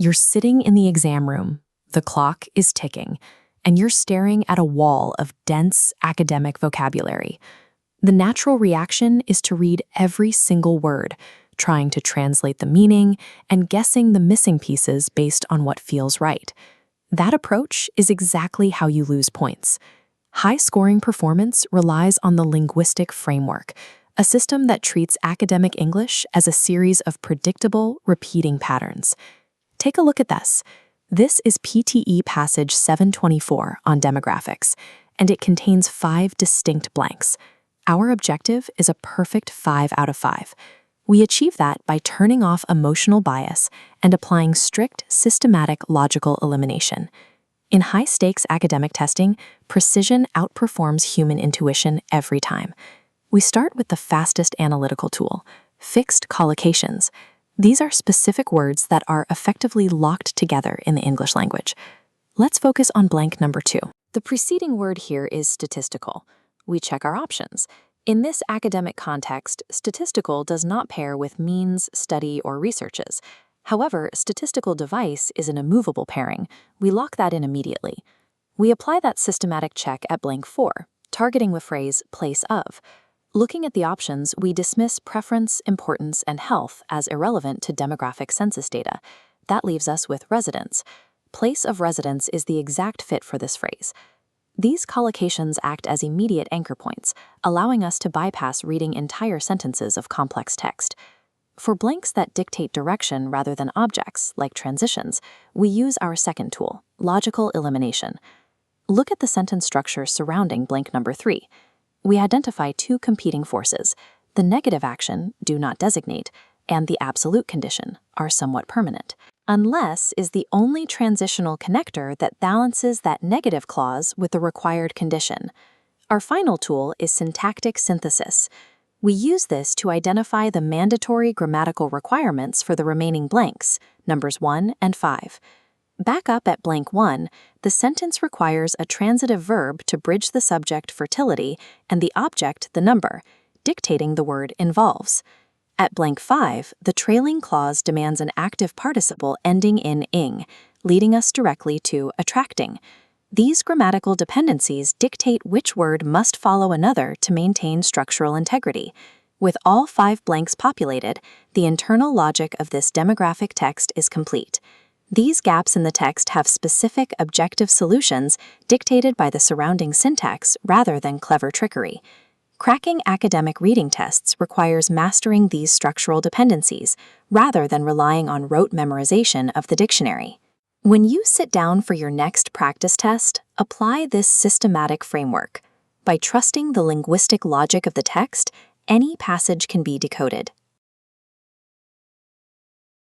You're sitting in the exam room, the clock is ticking, and you're staring at a wall of dense academic vocabulary. The natural reaction is to read every single word, trying to translate the meaning and guessing the missing pieces based on what feels right. That approach is exactly how you lose points. High-scoring performance relies on the linguistic framework, a system that treats academic English as a series of predictable, repeating patterns. Take a look at this. This is PTE Passage 724 on demographics, and it contains 5 distinct blanks. Our objective is a perfect 5 out of 5. We achieve that by turning off emotional bias and applying strict, systematic logical elimination. In high-stakes academic testing, precision outperforms human intuition every time. We start with the fastest analytical tool, fixed collocations. These are specific words that are effectively locked together in the English language. Let's focus on blank number 2. The preceding word here is statistical. We check our options. In this academic context, statistical does not pair with means, study, or researches. However, statistical device is an immovable pairing. We lock that in immediately. We apply that systematic check at blank 4, targeting the phrase place of. Looking at the options, we dismiss preference, importance, and health as irrelevant to demographic census data. That leaves us with residence. Place of residence is the exact fit for this phrase. These collocations act as immediate anchor points, allowing us to bypass reading entire sentences of complex text. For blanks that dictate direction rather than objects, like transitions, we use our second tool, logical elimination. Look at the sentence structure surrounding blank number 3. We identify 2 competing forces. The negative action, do not designate, and the absolute condition, are somewhat permanent. Unless is the only transitional connector that balances that negative clause with the required condition. Our final tool is syntactic synthesis. We use this to identify the mandatory grammatical requirements for the remaining blanks, numbers 1 and 5. Back up at blank 1, the sentence requires a transitive verb to bridge the subject fertility and the object the number, dictating the word involves. At blank 5, the trailing clause demands an active participle ending in ing, leading us directly to attracting. These grammatical dependencies dictate which word must follow another to maintain structural integrity. With all 5 blanks populated, the internal logic of this demographic text is complete. These gaps in the text have specific objective solutions dictated by the surrounding syntax rather than clever trickery. Cracking academic reading tests requires mastering these structural dependencies rather than relying on rote memorization of the dictionary. When you sit down for your next practice test, apply this systematic framework. By trusting the linguistic logic of the text, any passage can be decoded.